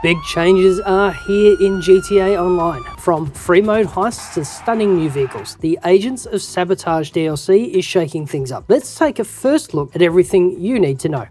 Big changes are here in GTA Online. From free mode heists to stunning new vehicles, the Agents of Sabotage DLC is shaking things up. Let's take a first look at everything you need to know.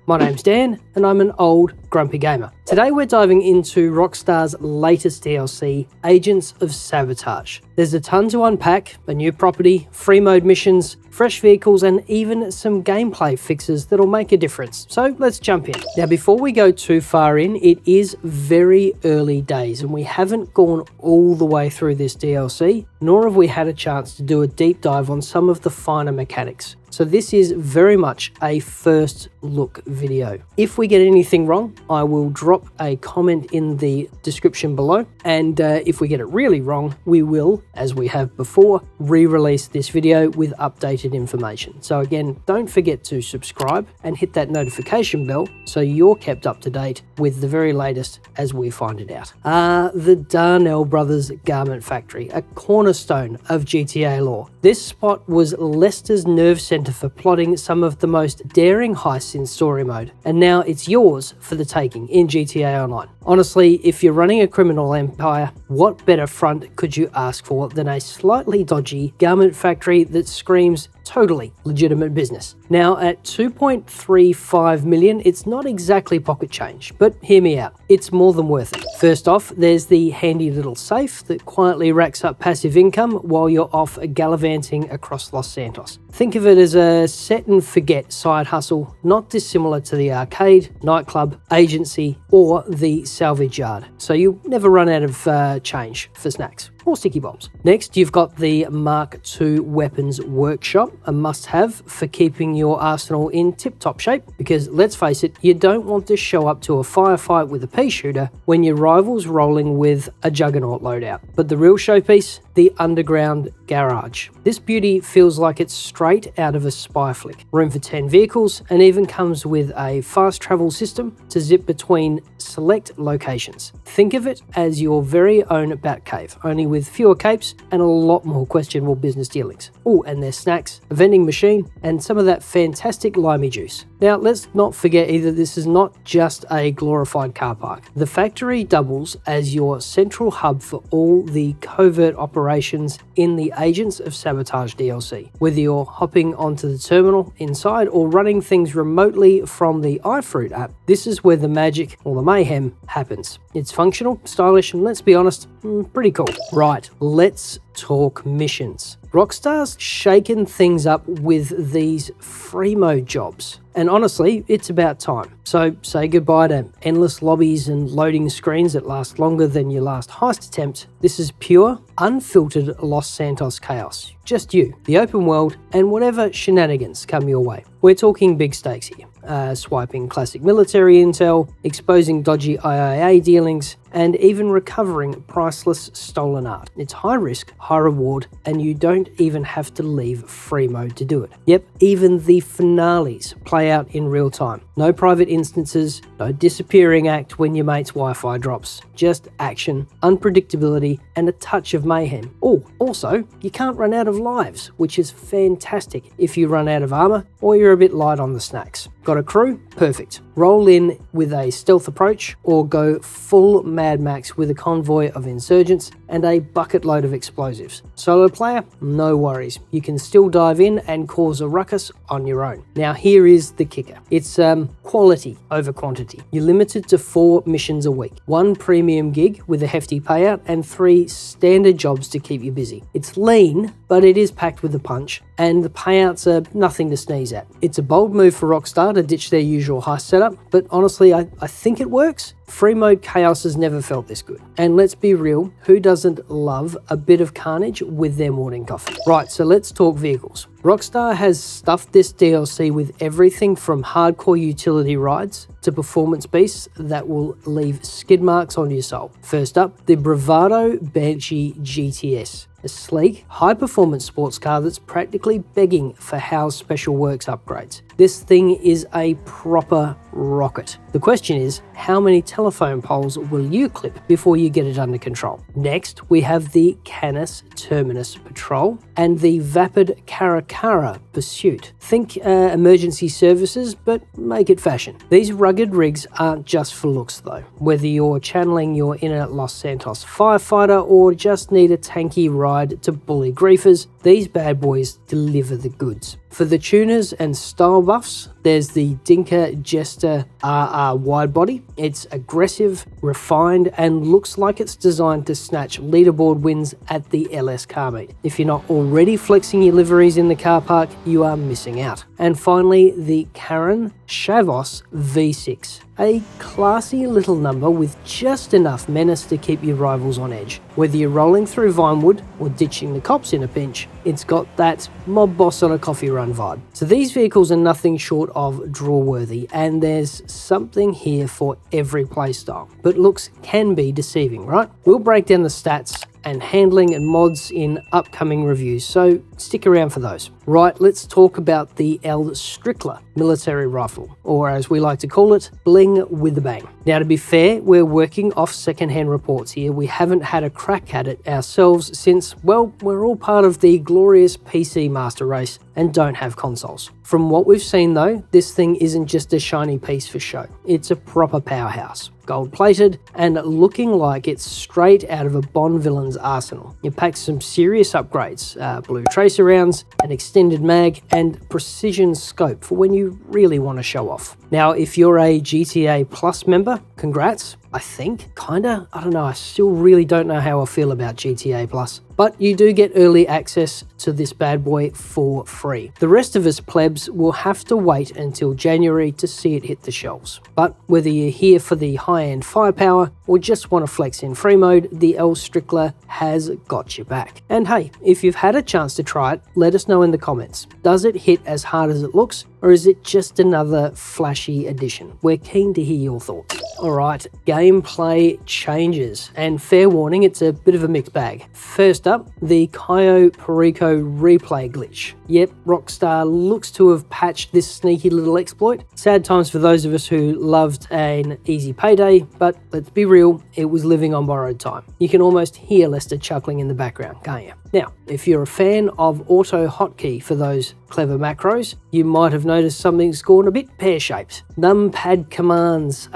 My name's Dan, and I'm an old grumpy gamer. Today we're diving into Rockstar's latest DLC, Agents of Sabotage. There's a ton to unpack, a new property, free mode missions, fresh vehicles, and even some gameplay fixes that'll make a difference. So let's jump in. Now before we go too far in, it is very early days and we haven't gone all the way through this DLC, nor have we had a chance to do a deep dive on some of the finer mechanics. So this is very much a first look video. If we get anything wrong, I will drop a comment in the description below. And if we get it really wrong, we will, as we have before, re-release this video with updated information. So again, don't forget to subscribe and hit that notification bell so you're kept up to date with the very latest as we find it out. The Darnell Brothers Garment Factory, a cornerstone of GTA lore. This spot was Lester's nerve center for plotting some of the most daring heists in story mode, and now it's yours for the taking in GTA Online. Honestly, if you're running a criminal empire, what better front could you ask for than a slightly dodgy garment factory that screams totally legitimate business? Now at 2.35 million, it's not exactly pocket change, but hear me out, it's more than worth it. First off, there's the handy little safe that quietly racks up passive income while you're off gallivanting across Los Santos. Think of it as a set and forget side hustle, not dissimilar to the arcade, nightclub, agency, or the salvage yard. So you'll never run out of change for snacks or sticky bombs. Next, you've got the Mark II Weapons Workshop, a must-have for keeping your arsenal in tip-top shape, because let's face it, you don't want to show up to a firefight with a pea shooter when your rival's rolling with a juggernaut loadout. But the real showpiece, the underground garage. This beauty feels like it's straight out of a spy flick. Room for 10 vehicles, and even comes with a fast travel system to zip between select locations. Think of it as your very own Batcave, only with fewer capes and a lot more questionable business dealings. Oh, and there's snacks, a vending machine, and some of that fantastic limey juice. Now, let's not forget either, this is not just a glorified car park. The factory doubles as your central hub for all the covert operations in the Agents of Sabotage DLC. Whether you're hopping onto the terminal inside or running things remotely from the iFruit app, this is where the magic or the mayhem happens. It's functional, stylish, and let's be honest, pretty cool. Right, let's talk missions. Rockstar's shaken things up with these free mode jobs. And honestly, it's about time. So say goodbye to endless lobbies and loading screens that last longer than your last heist attempt. This is pure, unfiltered Los Santos chaos. Just you, the open world, and whatever shenanigans come your way. We're talking big stakes here. Swiping classic military intel, exposing dodgy IIA dealings, and even recovering priceless stolen art. It's high risk, high reward, and you don't even have to leave free mode to do it. Yep, even the finales play out in real time. No private instances, no disappearing act when your mate's Wi-Fi drops. Just action, unpredictability, and a touch of mayhem. Oh, also, you can't run out of lives, which is fantastic if you run out of armor or you're a bit light on the snacks. Got a crew? Perfect. Roll in with a stealth approach or go full Mad Max with a convoy of insurgents and a bucket load of explosives. Solo player? No worries. You can still dive in and cause a ruckus on your own. Now here is the kicker. It's quality over quantity. You're limited to 4 missions a week. 1 premium gig with a hefty payout and 3 standard jobs to keep you busy. It's lean, but it is packed with a punch, and the payouts are nothing to sneeze at. It's a bold move for Rockstar to ditch their usual heist setup, but honestly, I think it works. Free mode chaos has never felt this good. And let's be real, who doesn't love a bit of carnage with their morning coffee? Right, so let's talk vehicles. Rockstar has stuffed this DLC with everything from hardcore utility rides to performance beasts that will leave skid marks on your soul. First up, the Bravado Banshee GTS. A sleek, high-performance sports car that's practically begging for Howe's Special Works upgrades. This thing is a proper rocket. The question is, how many telephone poles will you clip before you get it under control? Next, we have the Canis Terminus Patrol and the Vapid Caracara Pursuit. Think emergency services, but make it fashion. These rugged rigs aren't just for looks though. Whether you're channeling your inner Los Santos firefighter or just need a tanky ride to bully griefers, these bad boys deliver the goods. For the tuners and style buffs, there's the Dinka Jester RR widebody. It's aggressive, refined, and looks like it's designed to snatch leaderboard wins at the LS car meet. If you're not already flexing your liveries in the car park, you are missing out. And finally, the Karen Shavos V6. A classy little number with just enough menace to keep your rivals on edge. Whether you're rolling through Vinewood or ditching the cops in a pinch, it's got that mob boss on a coffee run vibe. So these vehicles are nothing short of draw-worthy, and there's something here for every playstyle. But looks can be deceiving, right? We'll break down the stats and handling and mods in upcoming reviews, so stick around for those. Right, let's talk about the Strickler military rifle, or as we like to call it, bling with a bang. Now, to be fair, we're working off secondhand reports here. We haven't had a crack at it ourselves since, well, we're all part of the glorious PC master race and don't have consoles. From what we've seen though, this thing isn't just a shiny piece for show. It's a proper powerhouse. Gold plated and looking like it's straight out of a Bond villain's arsenal. It packs some serious upgrades, blue tracer rounds, an extended mag, and precision scope for when you really want to show off. Now, if you're a GTA Plus member, congrats. I think, kinda. I don't know, I still really don't know how I feel about GTA Plus. But you do get early access to this bad boy for free. The rest of us plebs will have to wait until January to see it hit the shelves. But whether you're here for the high-end firepower or just want to flex in free mode, the Strickler has got your back. And hey, if you've had a chance to try it, let us know in the comments. Does it hit as hard as it looks, or is it just another flashy addition? We're keen to hear your thoughts. Alright, gameplay changes, and fair warning, it's a bit of a mixed bag. First up, the Cayo Perico replay glitch. Yep, Rockstar looks to have patched this sneaky little exploit. Sad times for those of us who loved an easy payday, but let's be real, it was living on borrowed time. You can almost hear Lester chuckling in the background, can't you? Now, if you're a fan of auto hotkey for those clever macros, you might have noticed something's gone a bit pear-shaped. Numpad commands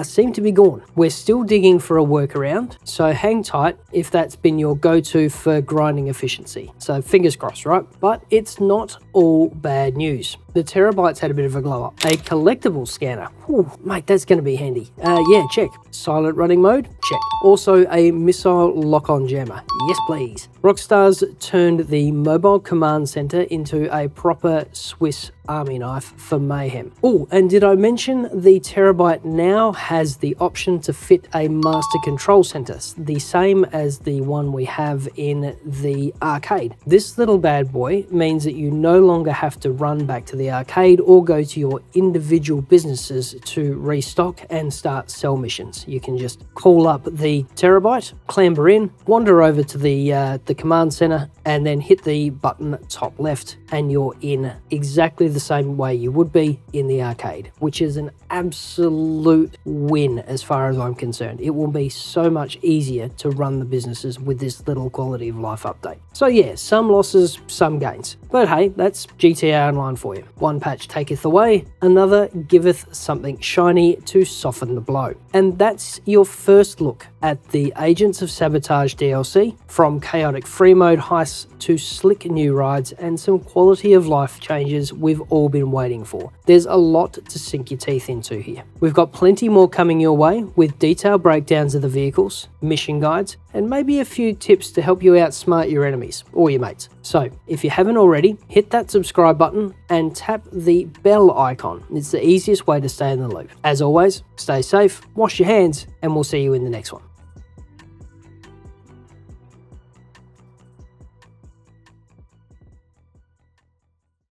seem to be gone. We're still digging for a workaround, so hang tight if that's been your go-to for grinding efficiency. So fingers crossed, right? But it's not all bad news. The Terabytes had a bit of a glow up. A collectible scanner. Ooh, mate, that's going to be handy. Yeah, check. Silent running mode? Check. Also a missile lock-on jammer. Yes, please. Rockstar's turned the mobile command center into a proper Swiss army knife for mayhem. Oh, and did I mention the Terabyte now has the option to fit a master control center, the same as the one we have in the arcade. This little bad boy means that you no longer have to run back to the arcade or go to your individual businesses to restock and start sell missions. You can just call up the Terabyte, clamber in, wander over to the command center, and then hit the button top left, and you're in exactly the same way you would be in the arcade, which is an absolute win as far as I'm concerned. It will be so much easier to run the businesses with this little quality of life update. So yeah, some losses, some gains. But hey, that's GTA Online for you. One patch taketh away, another giveth something shiny to soften the blow. And that's your first look at the Agents of Sabotage DLC, from chaotic free mode heists to slick new rides and some quality of life changes we've all been waiting for. There's a lot to sink your teeth into here. We've got plenty more coming your way with detailed breakdowns of the vehicles, mission guides, and maybe a few tips to help you outsmart your enemies or your mates. So if you haven't already, hit that subscribe button and tap the bell icon. It's the easiest way to stay in the loop. As always, stay safe, wash your hands, and we'll see you in the next one.